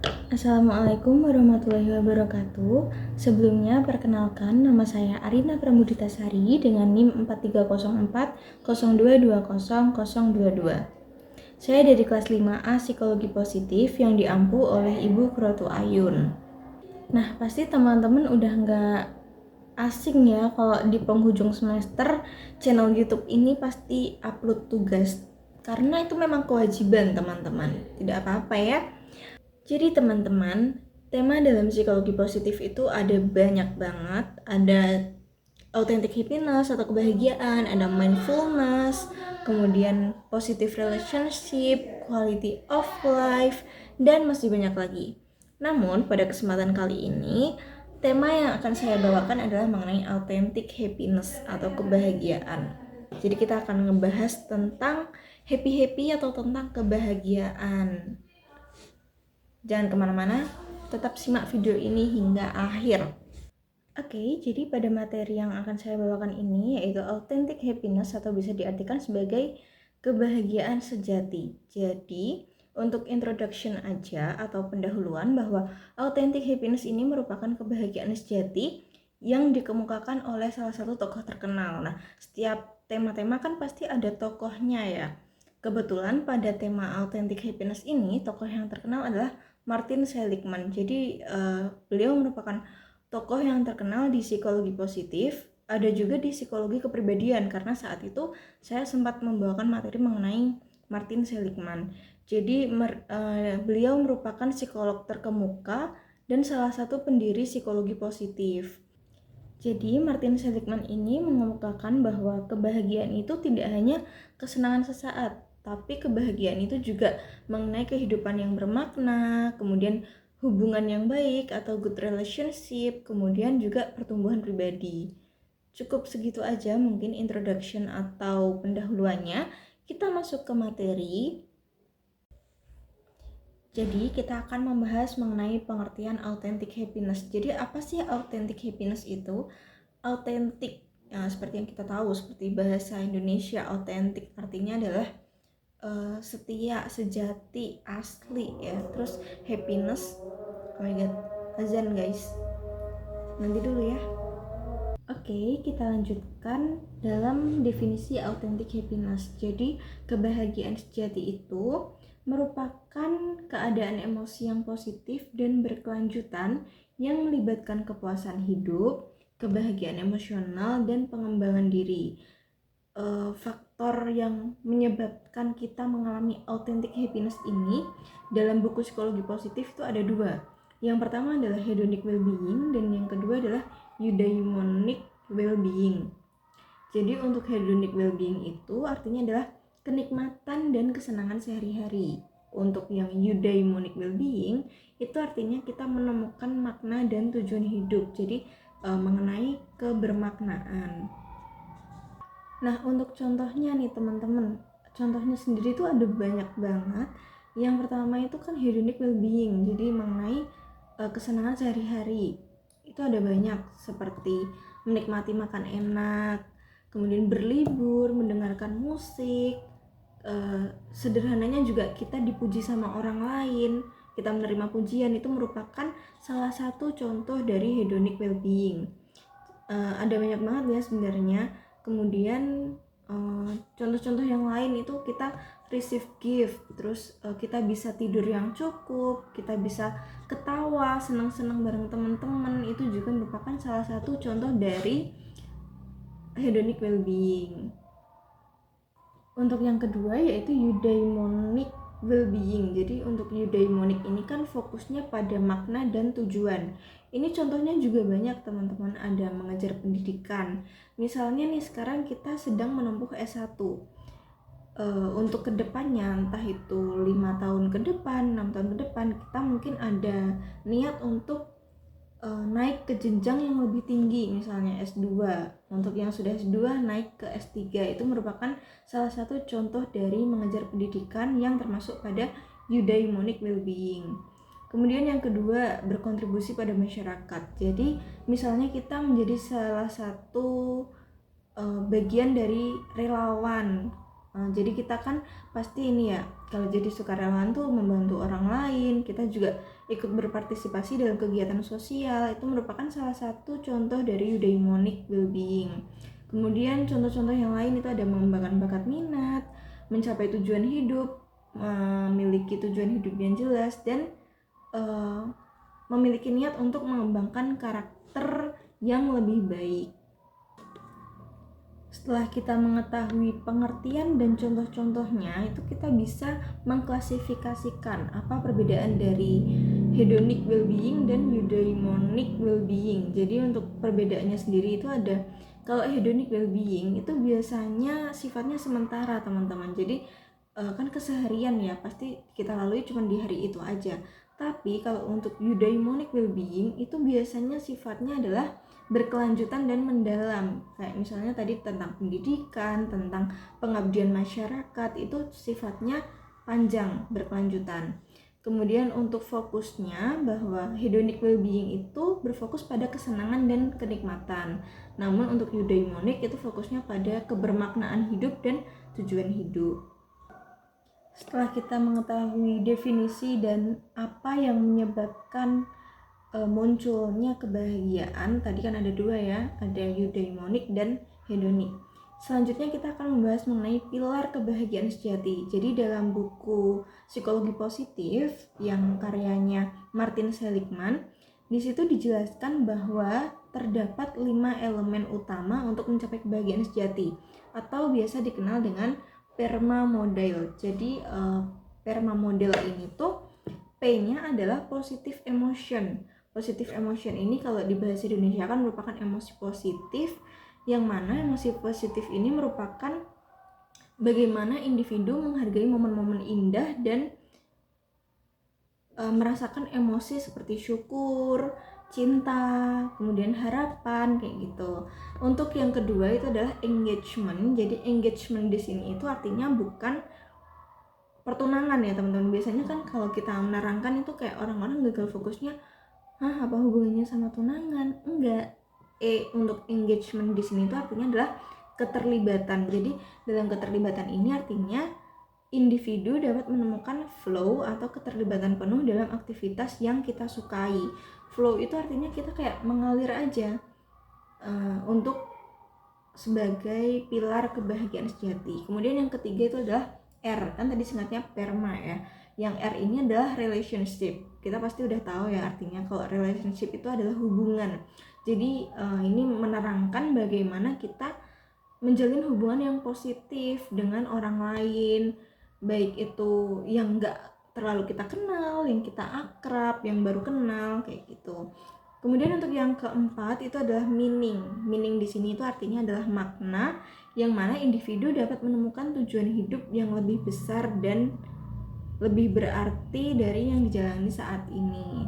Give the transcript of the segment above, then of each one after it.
Assalamualaikum warahmatullahi wabarakatuh. Sebelumnya perkenalkan, nama saya Arina Pramuditasari dengan NIM 430402200022. Saya dari kelas 5A Psikologi Positif yang diampu oleh Ibu Krotu Ayun. Nah, pasti teman-teman udah nggak asing ya kalau di penghujung semester channel YouTube ini pasti upload tugas. Karena itu memang kewajiban teman-teman, tidak apa-apa ya. Jadi teman-teman, tema dalam psikologi positif itu ada banyak banget. Ada authentic happiness atau kebahagiaan, ada mindfulness, kemudian positive relationship, quality of life, dan masih banyak lagi. Namun pada kesempatan kali ini, tema yang akan saya bawakan adalah mengenai authentic happiness atau kebahagiaan. Jadi kita akan ngebahas tentang happy-happy atau tentang kebahagiaan. Jangan kemana-mana, tetap simak video ini hingga akhir. Oke, jadi pada materi yang akan saya bawakan ini yaitu authentic happiness atau bisa diartikan sebagai kebahagiaan sejati. Jadi, untuk introduction aja atau pendahuluan bahwa authentic happiness ini merupakan kebahagiaan sejati yang dikemukakan oleh salah satu tokoh terkenal. Nah, setiap tema-tema kan pasti ada tokohnya ya. Kebetulan pada tema authentic happiness ini, tokoh yang terkenal adalah Martin Seligman. Jadi beliau merupakan tokoh yang terkenal di psikologi positif, ada juga di psikologi kepribadian karena saat itu saya sempat membawakan materi mengenai Martin Seligman. Jadi beliau merupakan psikolog terkemuka dan salah satu pendiri psikologi positif. Jadi Martin Seligman ini mengemukakan bahwa kebahagiaan itu tidak hanya kesenangan sesaat, tapi kebahagiaan itu juga mengenai kehidupan yang bermakna, kemudian hubungan yang baik atau good relationship, kemudian juga pertumbuhan pribadi. Cukup segitu aja mungkin introduction atau pendahuluannya. Kita masuk ke materi. Jadi kita akan membahas mengenai pengertian authentic happiness. Jadi apa sih authentic happiness itu? Authentic, ya, seperti yang kita tahu, seperti bahasa Indonesia authentic artinya adalah setia, sejati, asli ya. Terus happiness, oh my god, azan guys. Nanti dulu ya. Oke, kita lanjutkan dalam definisi authentic happiness. Jadi, kebahagiaan sejati itu merupakan keadaan emosi yang positif dan berkelanjutan yang melibatkan kepuasan hidup, kebahagiaan emosional, dan pengembangan diri. Faktor yang menyebabkan kita mengalami authentic happiness ini dalam buku psikologi positif itu ada dua. Yang pertama adalah hedonic well-being dan yang kedua adalah eudaimonic well-being. Jadi untuk hedonic well-being itu artinya adalah kenikmatan dan kesenangan sehari-hari. Untuk yang eudaimonic well-being itu artinya kita menemukan makna dan tujuan hidup. Jadi mengenai kebermaknaan. Nah, untuk contohnya nih teman-teman, contohnya sendiri itu ada banyak banget. Yang pertama itu kan hedonic well-being, jadi mengenai kesenangan sehari-hari. Itu ada banyak seperti menikmati makan enak, kemudian berlibur, mendengarkan musik, sederhananya juga kita dipuji sama orang lain, kita menerima pujian, itu merupakan salah satu contoh dari hedonic well-being. Ada banyak banget ya sebenarnya. Kemudian contoh-contoh yang lain itu kita receive gift, terus kita bisa tidur yang cukup, kita bisa ketawa, senang-senang bareng teman-teman, itu juga merupakan salah satu contoh dari hedonic well-being. Untuk yang kedua yaitu eudaimonic well-being. Jadi untuk eudaimonic ini kan fokusnya pada makna dan tujuan. Ini contohnya juga banyak teman-teman, ada mengejar pendidikan. Misalnya nih sekarang kita sedang menempuh S1. Untuk kedepannya entah itu 5 tahun ke depan, 6 tahun ke depan, kita mungkin ada niat untuk naik ke jenjang yang lebih tinggi, misalnya S2. Untuk yang sudah S2 naik ke S3, itu merupakan salah satu contoh dari mengejar pendidikan yang termasuk pada eudaimonic well-being. Kemudian yang kedua, berkontribusi pada masyarakat. Jadi misalnya kita menjadi salah satu bagian dari relawan Jadi kita kan pasti ini ya, kalau jadi sukarelawan tuh membantu orang lain, kita juga ikut berpartisipasi dalam kegiatan sosial, itu merupakan salah satu contoh dari eudaimonic well-being. Kemudian contoh-contoh yang lain itu ada mengembangkan bakat minat, mencapai tujuan hidup, memiliki tujuan hidup yang jelas, dan memiliki niat untuk mengembangkan karakter yang lebih baik. Setelah kita mengetahui pengertian dan contoh-contohnya, itu kita bisa mengklasifikasikan apa perbedaan dari hedonic well-being dan eudaimonic well-being. Jadi untuk perbedaannya sendiri itu ada, kalau hedonic well-being itu biasanya sifatnya sementara teman-teman. Jadi kan keseharian ya, pasti kita lalui cuma di hari itu aja. Tapi kalau untuk eudaimonic well-being itu biasanya sifatnya adalah berkelanjutan dan mendalam. Kayak misalnya tadi tentang pendidikan, tentang pengabdian masyarakat, itu sifatnya panjang, berkelanjutan. Kemudian untuk fokusnya bahwa hedonic well-being itu berfokus pada kesenangan dan kenikmatan. Namun untuk eudaimonic itu fokusnya pada kebermaknaan hidup dan tujuan hidup. Setelah kita mengetahui definisi dan apa yang menyebabkan munculnya kebahagiaan, tadi kan ada dua ya, ada eudaimonic dan hedonic. Selanjutnya kita akan membahas mengenai pilar kebahagiaan sejati. Jadi dalam buku Psikologi Positif yang karyanya Martin Seligman, di situ dijelaskan bahwa terdapat 5 elemen utama untuk mencapai kebahagiaan sejati, atau biasa dikenal dengan PERMA model. Jadi PERMA model ini tuh P-nya adalah positive emotion. Positive emotion ini kalau di bahasa Indonesia kan merupakan emosi positif, yang mana emosi positif ini merupakan bagaimana individu menghargai momen-momen indah dan merasakan emosi seperti syukur, cinta, kemudian harapan, kayak gitu. Untuk yang kedua itu adalah engagement. Jadi engagement di sini itu artinya bukan pertunangan ya teman-teman. Biasanya kan kalau kita menerangkan itu kayak orang-orang gagal fokusnya, apa hubungannya sama tunangan? Enggak. Untuk engagement di sini itu artinya adalah keterlibatan. Jadi dalam keterlibatan ini artinya individu dapat menemukan flow atau keterlibatan penuh dalam aktivitas yang kita sukai. Flow itu artinya kita kayak mengalir aja, untuk sebagai pilar kebahagiaan sejati. Kemudian yang ketiga itu adalah R, kan tadi singkatnya PERMA ya. Yang R ini adalah relationship. Kita pasti udah tahu ya artinya kalau relationship itu adalah hubungan. Jadi ini menerangkan bagaimana kita menjalin hubungan yang positif dengan orang lain, baik itu yang enggak terlalu kita kenal, yang kita akrab, yang baru kenal, kayak gitu. Kemudian untuk yang keempat itu adalah meaning. Meaning di sini itu artinya adalah makna, yang mana individu dapat menemukan tujuan hidup yang lebih besar dan lebih berarti dari yang dijalani saat ini.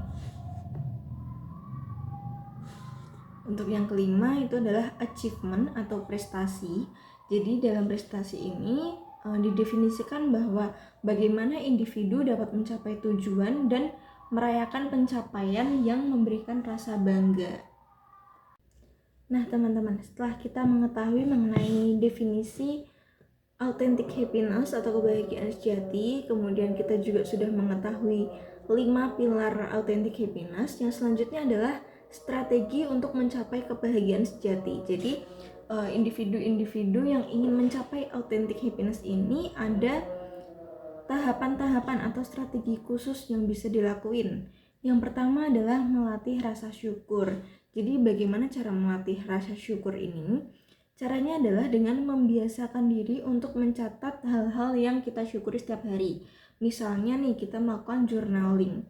Untuk yang kelima itu adalah achievement atau prestasi. Jadi dalam prestasi ini didefinisikan bahwa bagaimana individu dapat mencapai tujuan dan merayakan pencapaian yang memberikan rasa bangga. Nah teman-teman, setelah kita mengetahui mengenai definisi authentic happiness atau kebahagiaan sejati, kemudian kita juga sudah mengetahui 5 pilar authentic happiness, yang selanjutnya adalah strategi untuk mencapai kebahagiaan sejati. Jadi individu-individu yang ingin mencapai authentic happiness ini ada tahapan-tahapan atau strategi khusus yang bisa dilakuin. Yang pertama adalah melatih rasa syukur. Jadi bagaimana cara melatih rasa syukur ini? Caranya adalah dengan membiasakan diri untuk mencatat hal-hal yang kita syukuri setiap hari. Misalnya nih kita melakukan journaling.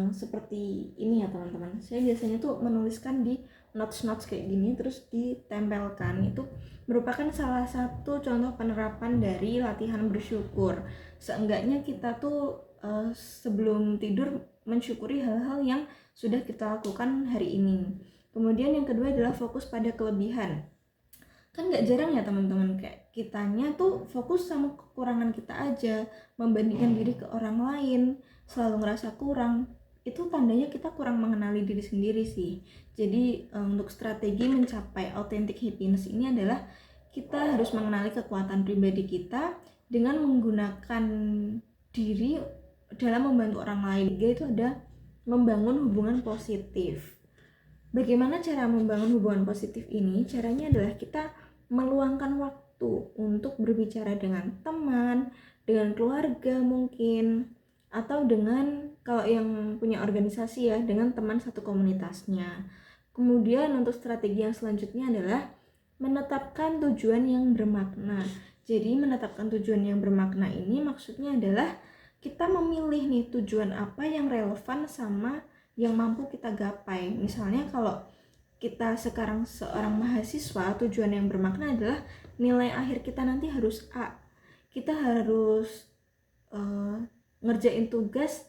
Seperti ini ya teman-teman. Saya biasanya tuh menuliskan di notes-notes kayak gini terus ditempelkan. Itu merupakan salah satu contoh penerapan dari latihan bersyukur. Seenggaknya kita tuh sebelum tidur mensyukuri hal-hal yang sudah kita lakukan hari ini. Kemudian yang kedua adalah fokus pada kelebihan. Kan gak jarang ya teman-teman, kayak kitanya tuh fokus sama kekurangan kita aja, membandingkan diri ke orang lain, selalu ngerasa kurang. Itu tandanya kita kurang mengenali diri sendiri sih. Jadi untuk strategi mencapai authentic happiness ini adalah kita harus mengenali kekuatan pribadi kita dengan menggunakan diri dalam membantu orang lain. Itu ada membangun hubungan positif. Bagaimana cara membangun hubungan positif ini? Caranya adalah kita meluangkan waktu untuk berbicara dengan teman, dengan keluarga mungkin, atau dengan, kalau yang punya organisasi ya, dengan teman satu komunitasnya. Kemudian untuk strategi yang selanjutnya adalah menetapkan tujuan yang bermakna. Jadi menetapkan tujuan yang bermakna ini maksudnya adalah kita memilih nih tujuan apa yang relevan sama yang mampu kita gapai. Misalnya kalau kita sekarang seorang mahasiswa, tujuan yang bermakna adalah nilai akhir kita nanti harus A. Kita harus ngerjain tugas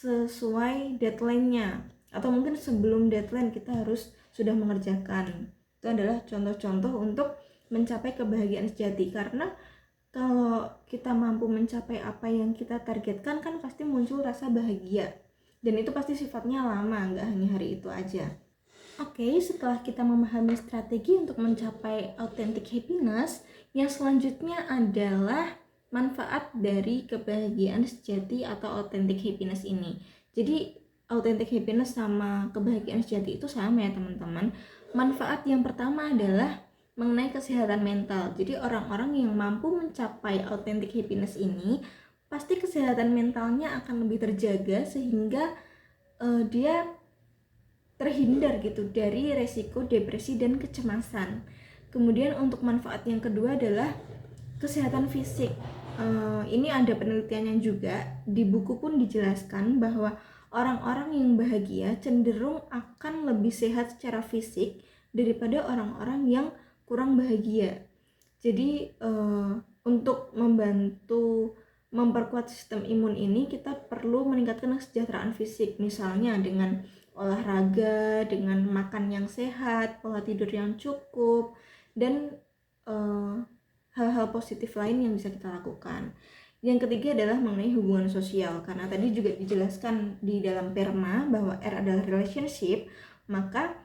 sesuai deadline-nya, atau mungkin sebelum deadline kita harus sudah mengerjakan. Itu adalah contoh-contoh untuk mencapai kebahagiaan sejati. Karena kalau kita mampu mencapai apa yang kita targetkan, kan pasti muncul rasa bahagia, dan itu pasti sifatnya lama, nggak hanya hari itu aja. Oke, setelah kita memahami strategi untuk mencapai authentic happiness, yang selanjutnya adalah manfaat dari kebahagiaan sejati atau authentic happiness ini. Jadi authentic happiness sama kebahagiaan sejati itu sama ya teman-teman. Manfaat yang pertama adalah mengenai kesehatan mental. Jadi orang-orang yang mampu mencapai authentic happiness ini pasti kesehatan mentalnya akan lebih terjaga, sehingga dia terhindar gitu dari resiko depresi dan kecemasan. Kemudian untuk manfaat yang kedua adalah kesehatan fisik. Ini ada penelitiannya juga, di buku pun dijelaskan bahwa orang-orang yang bahagia cenderung akan lebih sehat secara fisik daripada orang-orang yang kurang bahagia. Jadi untuk membantu memperkuat sistem imun ini, kita perlu meningkatkan kesejahteraan fisik, misalnya dengan olahraga, dengan makan yang sehat, pola tidur yang cukup, dan hal-hal positif lain yang bisa kita lakukan. Yang ketiga adalah mengenai hubungan sosial, karena tadi juga dijelaskan di dalam PERMA bahwa R adalah relationship, maka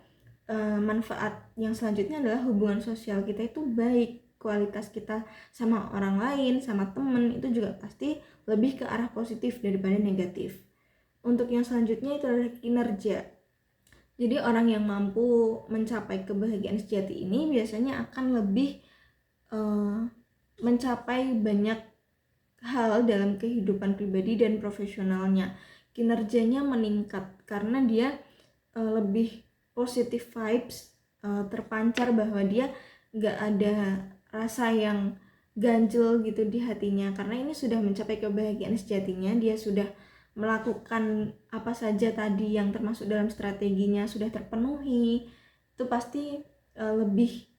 manfaat yang selanjutnya adalah hubungan sosial kita itu baik, kualitas kita sama orang lain, sama temen itu juga pasti lebih ke arah positif daripada negatif. Untuk yang selanjutnya itu adalah kinerja. Jadi orang yang mampu mencapai kebahagiaan sejati ini biasanya akan lebih mencapai banyak hal dalam kehidupan pribadi dan profesionalnya. Kinerjanya meningkat karena dia lebih positive vibes, terpancar bahwa dia gak ada rasa yang ganjel gitu di hatinya, karena ini sudah mencapai kebahagiaan sejatinya. Dia sudah melakukan apa saja tadi yang termasuk dalam strateginya sudah terpenuhi, itu pasti lebih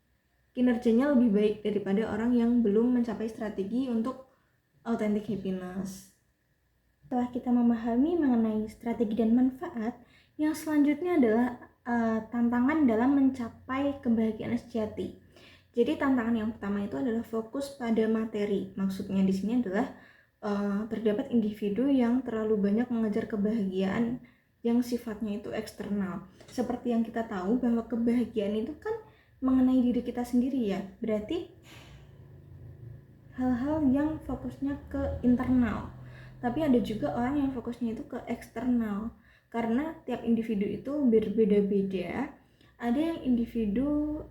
kinerjanya lebih baik daripada orang yang belum mencapai strategi untuk authentic happiness. Setelah kita memahami mengenai strategi dan manfaat, yang selanjutnya adalah tantangan dalam mencapai kebahagiaan sejati. Jadi tantangan yang pertama itu adalah fokus pada materi. Maksudnya di sini adalah terdapat individu yang terlalu banyak mengejar kebahagiaan yang sifatnya itu eksternal. Seperti yang kita tahu bahwa kebahagiaan itu kan mengenai diri kita sendiri ya. Berarti hal-hal yang fokusnya ke internal. Tapi ada juga orang yang fokusnya itu ke eksternal. Karena tiap individu itu berbeda-beda. Ada yang individu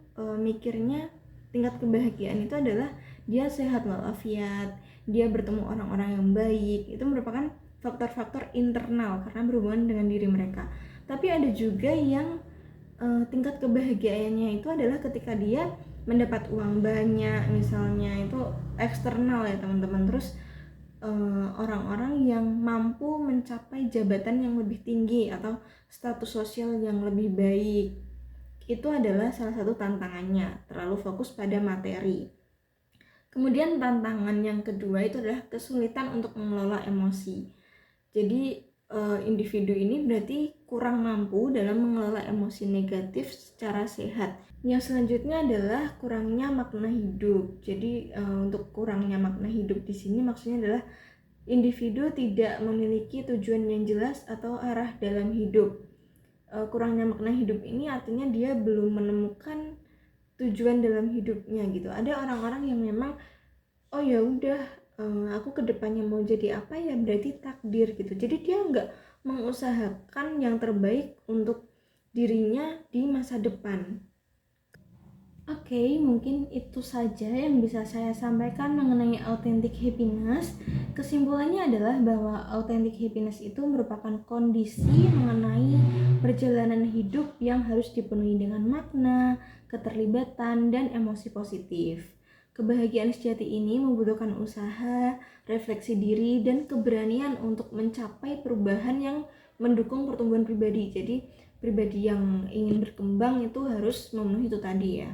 mikirnya tingkat kebahagiaan itu adalah dia sehat walafiat, dia bertemu orang-orang yang baik. Itu merupakan faktor-faktor internal karena berhubungan dengan diri mereka. Tapi ada juga yang tingkat kebahagiaannya itu adalah ketika dia mendapat uang banyak, misalnya, itu eksternal ya teman-teman. Terus orang-orang yang mampu mencapai jabatan yang lebih tinggi atau status sosial yang lebih baik, itu adalah salah satu tantangannya, terlalu fokus pada materi. Kemudian tantangan yang kedua itu adalah kesulitan untuk mengelola emosi. Jadi individu ini berarti kurang mampu dalam mengelola emosi negatif secara sehat. Yang selanjutnya adalah kurangnya makna hidup. Jadi untuk kurangnya makna hidup di sini maksudnya adalah individu tidak memiliki tujuan yang jelas atau arah dalam hidup. Kurangnya makna hidup ini artinya dia belum menemukan tujuan dalam hidupnya gitu. Ada orang-orang yang memang oh ya udah, aku kedepannya mau jadi apa ya berarti takdir gitu. Jadi dia nggak mengusahakan yang terbaik untuk dirinya di masa depan. Oke, mungkin itu saja yang bisa saya sampaikan mengenai authentic happiness. Kesimpulannya adalah bahwa authentic happiness itu merupakan kondisi mengenai perjalanan hidup yang harus dipenuhi dengan makna, keterlibatan, dan emosi positif. Kebahagiaan sejati ini membutuhkan usaha, refleksi diri, dan keberanian untuk mencapai perubahan yang mendukung pertumbuhan pribadi. Jadi, pribadi yang ingin berkembang itu harus memenuhi itu tadi ya.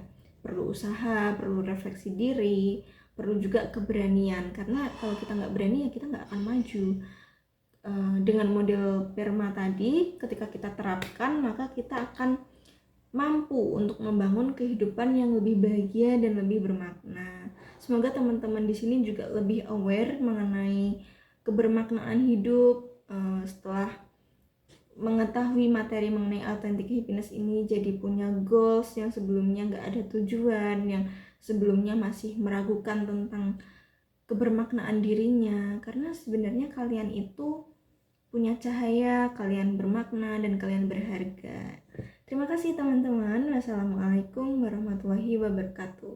Perlu usaha, perlu refleksi diri, perlu juga keberanian. Karena kalau kita nggak berani ya kita nggak akan maju. Dengan model PERMA tadi, ketika kita terapkan maka kita akan mampu untuk membangun kehidupan yang lebih bahagia dan lebih bermakna. Semoga teman-teman di sini juga lebih aware mengenai kebermaknaan hidup setelah mengetahui materi mengenai authentic happiness ini, jadi punya goals yang sebelumnya nggak ada tujuan, yang sebelumnya masih meragukan tentang kebermaknaan dirinya. Karena sebenarnya kalian itu punya cahaya, kalian bermakna, dan kalian berharga. Terima kasih teman-teman. Wassalamualaikum warahmatullahi wabarakatuh.